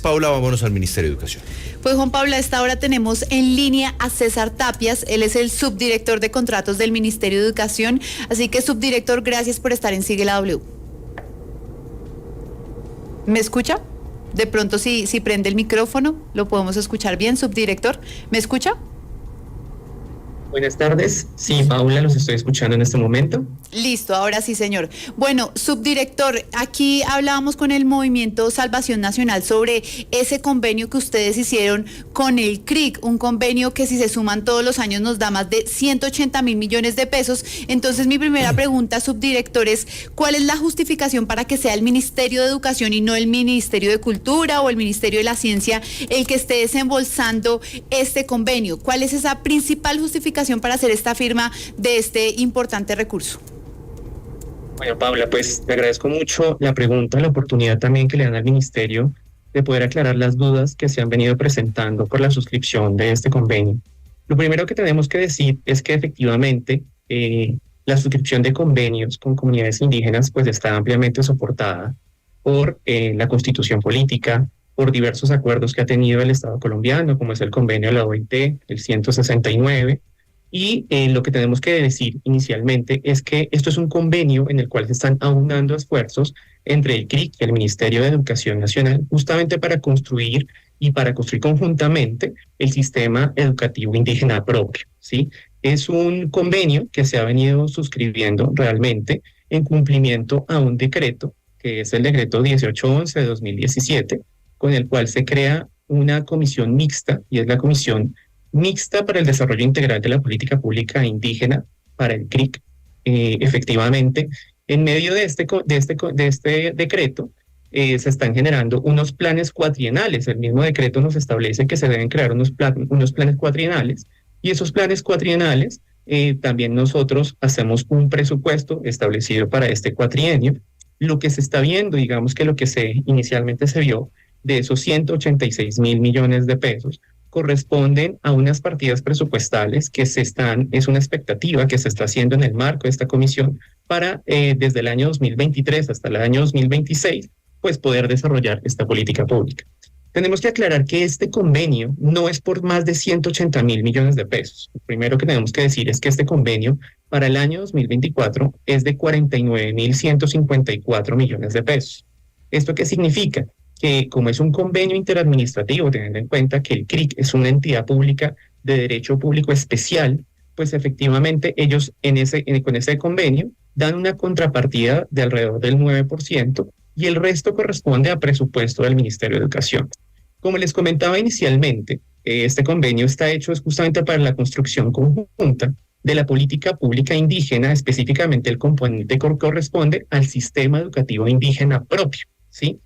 Paula, vámonos al Ministerio de Educación. Pues Juan Pablo, a esta hora tenemos en línea a César Tapias, él es el subdirector de contratos del Ministerio de Educación, así que subdirector, gracias por estar en Sigue la W. ¿Me escucha? De pronto si prende el micrófono, lo podemos escuchar bien, subdirector, ¿me escucha? Buenas tardes. Sí, Paula, los estoy escuchando en este momento. Listo, ahora sí, señor. Bueno, subdirector, aquí hablábamos con el Movimiento Salvación Nacional sobre ese convenio que ustedes hicieron con el CRIC, un convenio que si se suman todos los años nos da más de 180.000 millones de pesos. Entonces, mi primera pregunta, subdirector, es ¿cuál es la justificación para que sea el Ministerio de Educación y no el Ministerio de Cultura o el Ministerio de la Ciencia el que esté desembolsando este convenio? ¿Cuál es esa principal justificación para hacer esta firma de este importante recurso? Bueno, Paula, pues te agradezco mucho la pregunta, la oportunidad también que le dan al Ministerio de poder aclarar las dudas que se han venido presentando por la suscripción de este convenio. Lo primero que tenemos que decir es que efectivamente la suscripción de convenios con comunidades indígenas pues está ampliamente soportada por la Constitución Política, por diversos acuerdos que ha tenido el Estado colombiano, como es el convenio de la OIT, el 169, y lo que tenemos que decir inicialmente es que esto es un convenio en el cual se están aunando esfuerzos entre el CRIC y el Ministerio de Educación Nacional, justamente para construir conjuntamente el sistema educativo indígena propio, ¿sí? Es un convenio que se ha venido suscribiendo realmente en cumplimiento a un decreto, que es el decreto 1811 de 2017, con el cual se crea una comisión mixta, y es la Comisión Mixta para el Desarrollo Integral de la Política Pública Indígena para el CRIC. Efectivamente, en medio de este decreto, se están generando unos planes cuatrienales. El mismo decreto nos establece que se deben crear unos planes cuatrienales, y esos planes cuatrienales, también nosotros hacemos un presupuesto establecido para este cuatrienio. Lo que se está viendo, digamos que lo que inicialmente se vio de esos 186.000 millones de pesos, corresponden a unas partidas presupuestales que es una expectativa que se está haciendo en el marco de esta comisión para desde el año 2023 hasta el año 2026, pues poder desarrollar esta política pública. Tenemos que aclarar que este convenio no es por más de 180.000 millones de pesos. Lo primero que tenemos que decir es que este convenio para el año 2024 es de 49.154 millones de pesos. ¿Esto qué significa? Que como es un convenio interadministrativo, teniendo en cuenta que el CRIC es una entidad pública de derecho público especial, pues efectivamente ellos con ese convenio dan una contrapartida de alrededor del 9%, y el resto corresponde a presupuesto del Ministerio de Educación. Como les comentaba inicialmente, este convenio está hecho justamente para la construcción conjunta de la política pública indígena, específicamente el componente que corresponde al sistema educativo indígena propio, ¿sí?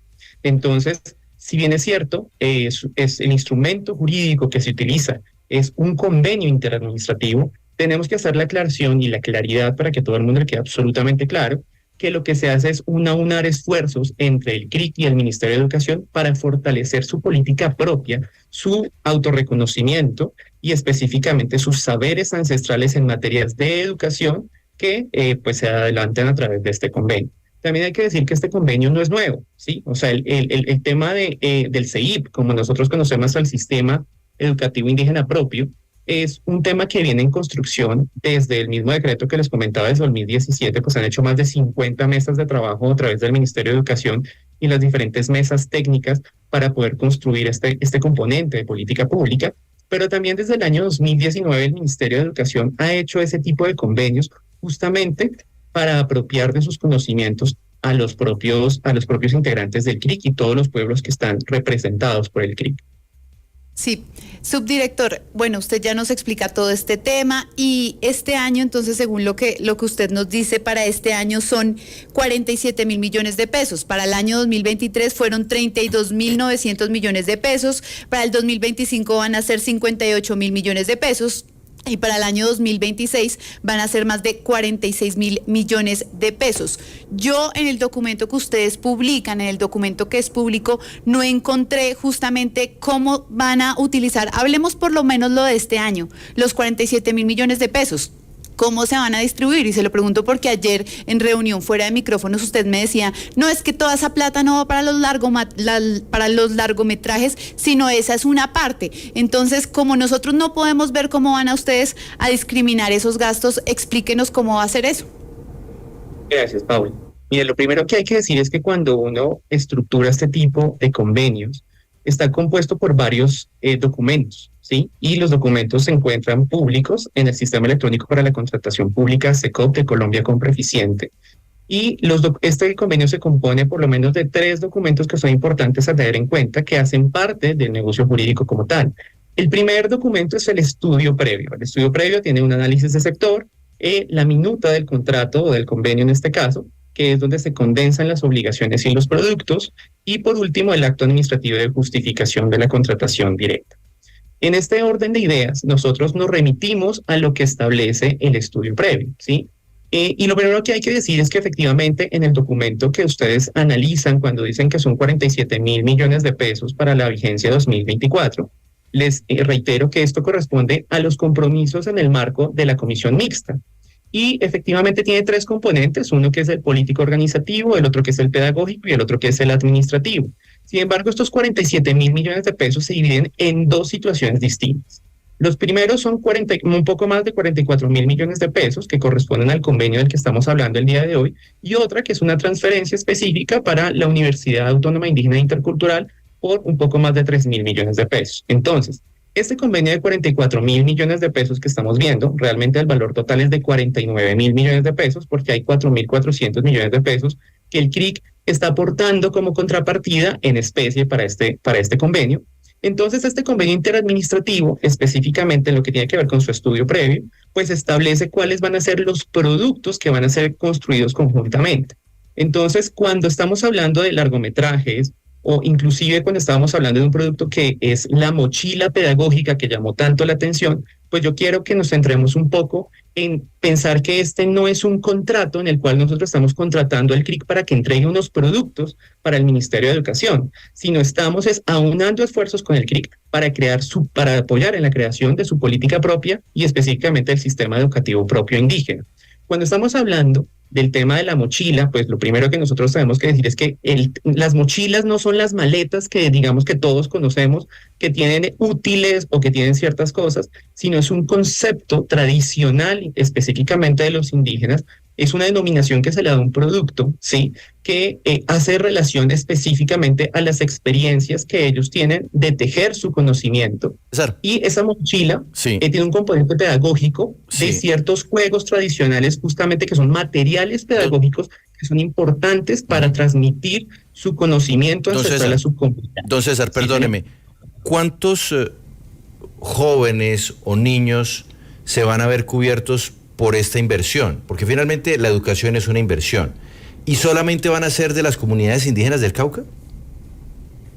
Entonces, si bien es cierto, es el instrumento jurídico que se utiliza, es un convenio interadministrativo, tenemos que hacer la aclaración y la claridad para que todo el mundo le quede absolutamente claro que lo que se hace es aunar esfuerzos entre el CRIC y el Ministerio de Educación para fortalecer su política propia, su autorreconocimiento y específicamente sus saberes ancestrales en materias de educación que pues se adelantan a través de este convenio. También hay que decir que este convenio no es nuevo, ¿sí? O sea, el tema del CEIP, como nosotros conocemos al Sistema Educativo Indígena Propio, es un tema que viene en construcción desde el mismo decreto que les comentaba desde 2017, pues han hecho más de 50 mesas de trabajo a través del Ministerio de Educación y las diferentes mesas técnicas para poder construir este componente de política pública, pero también desde el año 2019 el Ministerio de Educación ha hecho ese tipo de convenios justamente para apropiar de sus conocimientos a los propios integrantes del CRIC y todos los pueblos que están representados por el CRIC. Sí, subdirector, bueno, usted ya nos explica todo este tema y este año, entonces, según lo que usted nos dice, para este año son 47.000 millones de pesos. Para el año 2023 fueron 32.900 millones de pesos. Para el 2025 van a ser 58.000 millones de pesos. Y para el año 2026 van a ser más de 46.000 millones de pesos. Yo en el documento que ustedes publican, en el documento que es público, no encontré justamente cómo van a utilizar, hablemos por lo menos lo de este año, los 47.000 millones de pesos. ¿Cómo se van a distribuir? Y se lo pregunto porque ayer en reunión fuera de micrófonos usted me decía, no es que toda esa plata no va para para los largometrajes, sino esa es una parte. Entonces, como nosotros no podemos ver cómo van a ustedes a discriminar esos gastos, explíquenos cómo va a hacer eso. Gracias, Paula. Mire, lo primero que hay que decir es que cuando uno estructura este tipo de convenios, está compuesto por varios documentos, ¿sí? Y los documentos se encuentran públicos en el Sistema Electrónico para la Contratación Pública, SECOP, de Colombia Compra Eficiente. Y este convenio se compone por lo menos de 3 documentos que son importantes a tener en cuenta, que hacen parte del negocio jurídico como tal. El primer documento es el estudio previo. El estudio previo tiene un análisis de sector, la minuta del contrato o del convenio en este caso, que es donde se condensan las obligaciones y los productos, y por último el acto administrativo de justificación de la contratación directa. En este orden de ideas, nosotros nos remitimos a lo que establece el estudio previo, ¿sí? Y lo primero que hay que decir es que efectivamente en el documento que ustedes analizan cuando dicen que son 47.000 millones de pesos para la vigencia 2024, les reitero que esto corresponde a los compromisos en el marco de la comisión mixta. Y efectivamente tiene 3 componentes, uno que es el político organizativo, el otro que es el pedagógico y el otro que es el administrativo. Sin embargo, estos 47.000 millones de pesos se dividen en 2 situaciones distintas. Los primeros son un poco más de 44.000 millones de pesos que corresponden al convenio del que estamos hablando el día de hoy, y otra que es una transferencia específica para la Universidad Autónoma Indígena Intercultural por un poco más de 3.000 millones de pesos. Entonces, este convenio de 44.000 millones de pesos que estamos viendo, realmente el valor total es de 49.000 millones de pesos, porque hay 4.400 millones de pesos que el CRIC está aportando como contrapartida en especie para este convenio. Entonces, este convenio interadministrativo, específicamente en lo que tiene que ver con su estudio previo, pues establece cuáles van a ser los productos que van a ser construidos conjuntamente. Entonces, cuando estamos hablando de largometrajes, o inclusive cuando estábamos hablando de un producto que es la mochila pedagógica que llamó tanto la atención, pues yo quiero que nos centremos un poco en pensar que este no es un contrato en el cual nosotros estamos contratando al CRIC para que entregue unos productos para el Ministerio de Educación, sino estamos aunando esfuerzos con el CRIC para apoyar en la creación de su política propia y específicamente el sistema educativo propio indígena. Cuando estamos hablando del tema de la mochila, pues lo primero que nosotros tenemos que decir es que las mochilas no son las maletas que digamos que todos conocemos, que tienen útiles o que tienen ciertas cosas, sino es un concepto tradicional, específicamente de los indígenas. Es una denominación que se le da a un producto, ¿sí? Que hace relación específicamente a las experiencias que ellos tienen de tejer su conocimiento. César. Y esa mochila Sí. tiene un componente pedagógico de Sí. ciertos juegos tradicionales, justamente que son materiales pedagógicos que son importantes para transmitir su conocimiento ancestral a su comunidad. Don César, Sí, perdóneme, ¿cuántos jóvenes o niños se van a ver cubiertos por esta inversión? Porque finalmente la educación es una inversión. ¿Y solamente van a ser de las comunidades indígenas del Cauca?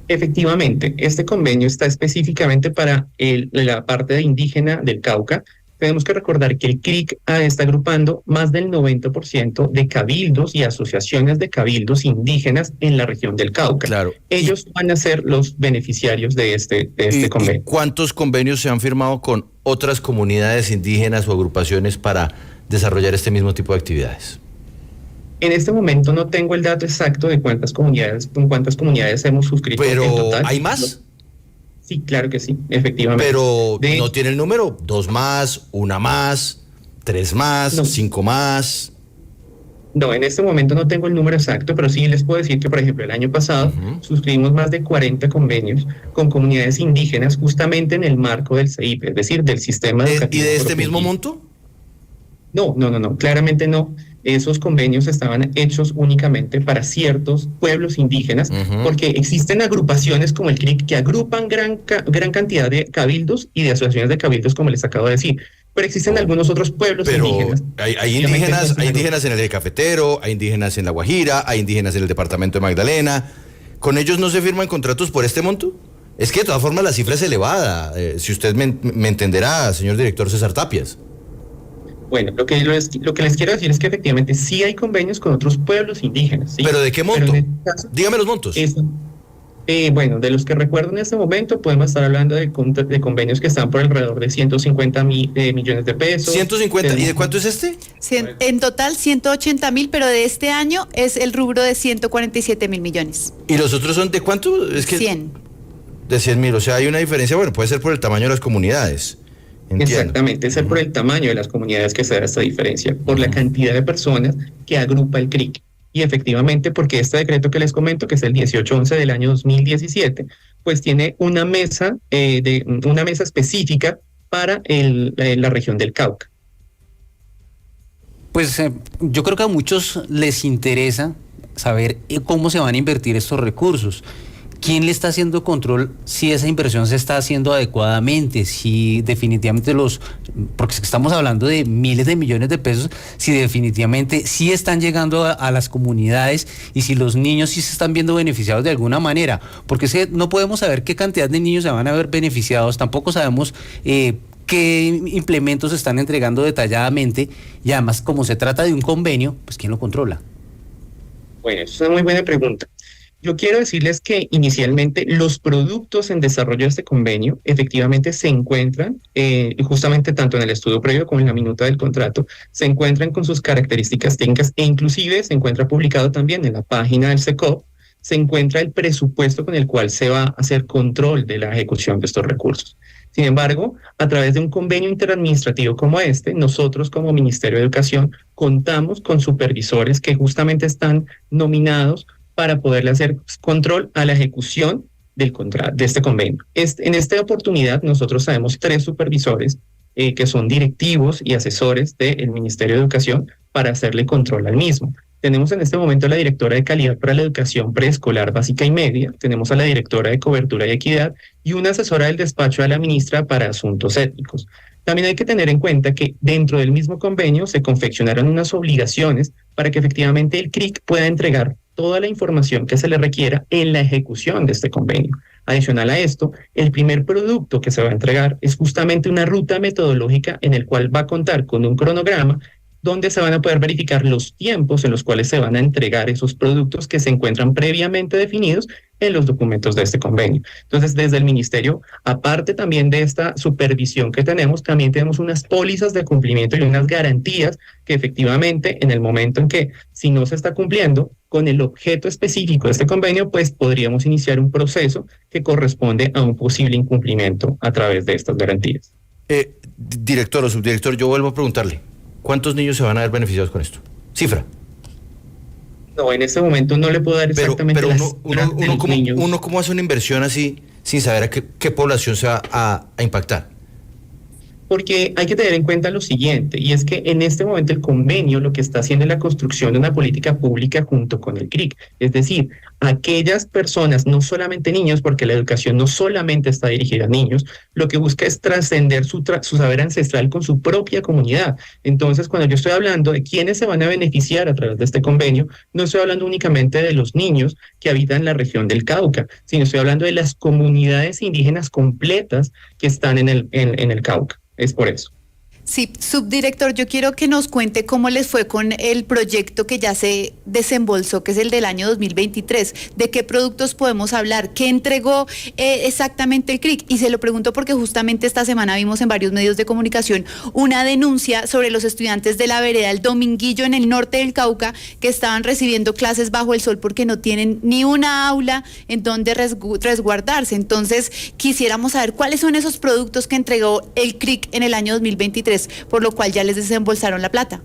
Efectivamente, este convenio está específicamente para la parte de indígena del Cauca. Tenemos que recordar que el CRIC está agrupando más del 90% de cabildos y asociaciones de cabildos indígenas en la región del Cauca. Claro. Ellos van a ser los beneficiarios de este convenio. ¿Y cuántos convenios se han firmado con otras comunidades indígenas o agrupaciones para desarrollar este mismo tipo de actividades? En este momento no tengo el dato exacto de con cuántas comunidades hemos suscrito en Pero total. ¿hay más? Sí, claro que sí, efectivamente. Pero ¿no tiene el número? ¿2 más? ¿1 más? ¿3 más? No. ¿5 más? No, en este momento no tengo el número exacto, pero sí les puedo decir que, por ejemplo, el año pasado suscribimos más de 40 convenios con comunidades indígenas justamente en el marco del CEIP, es decir, del sistema educativo. ¿Y de este propio mismo indígena. monto? No, claramente no. Esos convenios estaban hechos únicamente para ciertos pueblos indígenas, porque existen agrupaciones como el CRIC que agrupan gran cantidad de cabildos y de asociaciones de cabildos, como les acabo de decir. Pero existen algunos otros pueblos indígenas. Hay indígenas en el Eje Cafetero, hay indígenas en La Guajira, hay indígenas en el departamento de Magdalena. ¿Con ellos no se firman contratos por este monto? Es que de todas formas la cifra es elevada, si usted me entenderá, señor director César Tapias. Bueno, lo que les quiero decir es que efectivamente sí hay convenios con otros pueblos indígenas. ¿sí? ¿Pero de qué monto? Pero en este caso, Dígame los montos. Bueno, de los que recuerdo en este momento, podemos estar hablando de convenios que están por alrededor de 150 millones de pesos. 150, ¿y de cuánto es este? En total 180.000, pero de este año es el rubro de 147.000 millones. ¿Y los otros son de cuánto? Es que 100. De 100.000, o sea, hay una diferencia, bueno, puede ser por el tamaño de las comunidades. Entiendo. Exactamente, es por el tamaño de las comunidades que se da esta diferencia, por la cantidad de personas que agrupa el CRIC. Y efectivamente, porque este decreto que les comento, que es el 1811 del año 2017, pues tiene una mesa específica para la región del Cauca. Pues yo creo que a muchos les interesa saber cómo se van a invertir estos recursos. ¿Quién le está haciendo control si esa inversión se está haciendo adecuadamente? Si definitivamente porque estamos hablando de miles de millones de pesos, si definitivamente sí están llegando a las comunidades y si los niños sí se están viendo beneficiados de alguna manera. Porque no podemos saber qué cantidad de niños se van a ver beneficiados, tampoco sabemos qué implementos se están entregando detalladamente y además como se trata de un convenio, pues ¿quién lo controla? Bueno, es una muy buena pregunta. Yo quiero decirles que inicialmente los productos en desarrollo de este convenio efectivamente se encuentran, justamente tanto en el estudio previo como en la minuta del contrato, se encuentran con sus características técnicas e inclusive se encuentra publicado también en la página del SECOP, se encuentra el presupuesto con el cual se va a hacer control de la ejecución de estos recursos. Sin embargo, a través de un convenio interadministrativo como este, nosotros como Ministerio de Educación contamos con supervisores que justamente están nominados para poderle hacer control a la ejecución del contrato, de este convenio. En esta oportunidad nosotros sabemos 3 supervisores que son directivos y asesores del Ministerio de Educación para hacerle control al mismo. Tenemos en este momento a la directora de calidad para la educación preescolar básica y media, tenemos a la directora de cobertura y equidad y una asesora del despacho de la ministra para asuntos étnicos. También hay que tener en cuenta que dentro del mismo convenio se confeccionaron unas obligaciones para que efectivamente el CRIC pueda entregar toda la información que se le requiera en la ejecución de este convenio. Adicional a esto, el primer producto que se va a entregar es justamente una ruta metodológica en el cual va a contar con un cronograma donde se van a poder verificar los tiempos en los cuales se van a entregar esos productos que se encuentran previamente definidos en los documentos de este convenio. Entonces, desde el Ministerio, aparte también de esta supervisión que tenemos, también tenemos unas pólizas de cumplimiento y unas garantías que efectivamente en el momento en que si no se está cumpliendo con el objeto específico de este convenio, pues podríamos iniciar un proceso que corresponde a un posible incumplimiento a través de estas garantías. Director o subdirector, yo vuelvo a preguntarle, ¿cuántos niños se van a ver beneficiados con esto? Cifra. No, en este momento no le puedo dar exactamente pero las cifras de los niños. uno cómo hace una inversión así sin saber a qué población se va a impactar. Porque hay que tener en cuenta lo siguiente, y es que en este momento el convenio lo que está haciendo es la construcción de una política pública junto con el CRIC. Es decir, aquellas personas, no solamente niños, porque la educación no solamente está dirigida a niños, lo que busca es trascender su saber ancestral con su propia comunidad. Entonces, cuando yo estoy hablando de quiénes se van a beneficiar a través de este convenio, no estoy hablando únicamente de los niños que habitan la región del Cauca, sino estoy hablando de las comunidades indígenas completas que están en el Cauca. Es por eso. Sí, subdirector, yo quiero que nos cuente cómo les fue con el proyecto que ya se desembolsó, que es el del año 2023. ¿De qué productos podemos hablar? ¿Qué entregó exactamente el CRIC? Y se lo pregunto porque justamente esta semana vimos en varios medios de comunicación una denuncia sobre los estudiantes de la vereda El Dominguillo en el norte del Cauca que estaban recibiendo clases bajo el sol porque no tienen ni una aula en donde resguardarse. Entonces, quisiéramos saber cuáles son esos productos que entregó el CRIC en el año 2023. Por lo cual ya les desembolsaron la plata.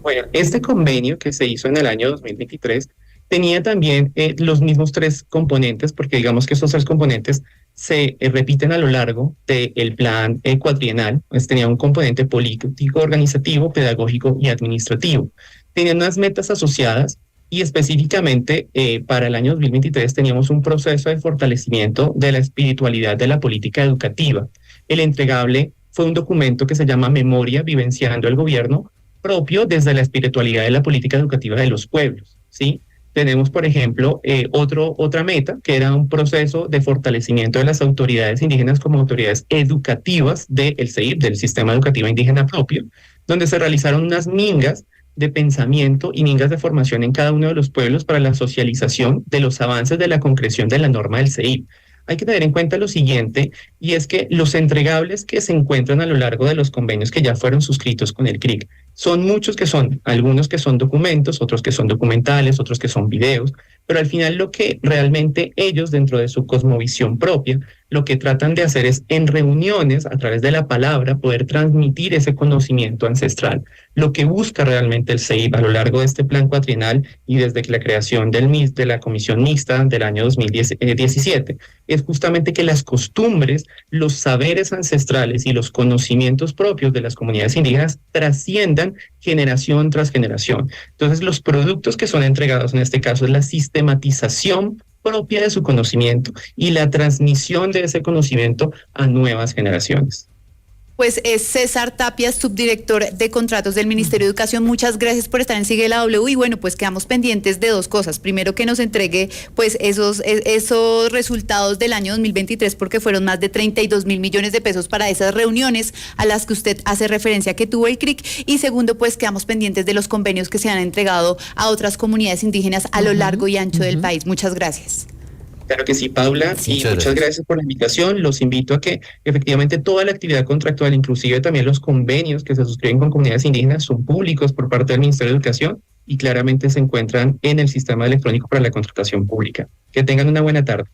Bueno, este convenio que se hizo en el año 2023 tenía también los mismos 3 componentes, porque digamos que esos 3 componentes se repiten a lo largo del plan cuatrienal. Pues tenía un componente político, organizativo, pedagógico y administrativo. Tenía unas metas asociadas y específicamente para el año 2023 teníamos un proceso de fortalecimiento de la espiritualidad de la política educativa. El entregable fue un documento que se llama Memoria Vivenciando el Gobierno, propio desde la espiritualidad de la política educativa de los pueblos, ¿sí? Tenemos, por ejemplo, otra meta, que era un proceso de fortalecimiento de las autoridades indígenas como autoridades educativas del CEIP, del Sistema Educativo Indígena Propio, donde se realizaron unas mingas de pensamiento y mingas de formación en cada uno de los pueblos para la socialización de los avances de la concreción de la norma del CEIP. Hay que tener en cuenta lo siguiente, y es que los entregables que se encuentran a lo largo de los convenios que ya fueron suscritos con el CRIC son muchos, que son algunos que son documentos, otros que son documentales, otros que son videos, pero al final lo que realmente ellos, dentro de su cosmovisión propia, lo que tratan de hacer es, en reuniones, a través de la palabra, poder transmitir ese conocimiento ancestral. Lo que busca realmente el CEIP a lo largo de este plan cuatrienal y desde la creación de la Comisión Mixta del año 2017 es justamente que las costumbres, los saberes ancestrales y los conocimientos propios de las comunidades indígenas trasciendan generación tras generación. Entonces, los productos que son entregados en este caso es la sistematización propia de su conocimiento y la transmisión de ese conocimiento a nuevas generaciones. Pues es César Tapia, subdirector de contratos del Ministerio de Educación. Muchas gracias por estar en Sigue la W, y bueno, pues quedamos pendientes de dos cosas. Primero, que nos entregue pues esos resultados del año 2023, porque fueron más de 32 mil millones de pesos para esas reuniones a las que usted hace referencia que tuvo el CRIC. Y segundo, pues quedamos pendientes de los convenios que se han entregado a otras comunidades indígenas a lo largo y ancho del país. Muchas gracias. Claro que sí, Paula, y muchas gracias por la invitación. Los invito a que efectivamente toda la actividad contractual, inclusive también los convenios que se suscriben con comunidades indígenas, son públicos por parte del Ministerio de Educación y claramente se encuentran en el sistema electrónico para la contratación pública. Que tengan una buena tarde.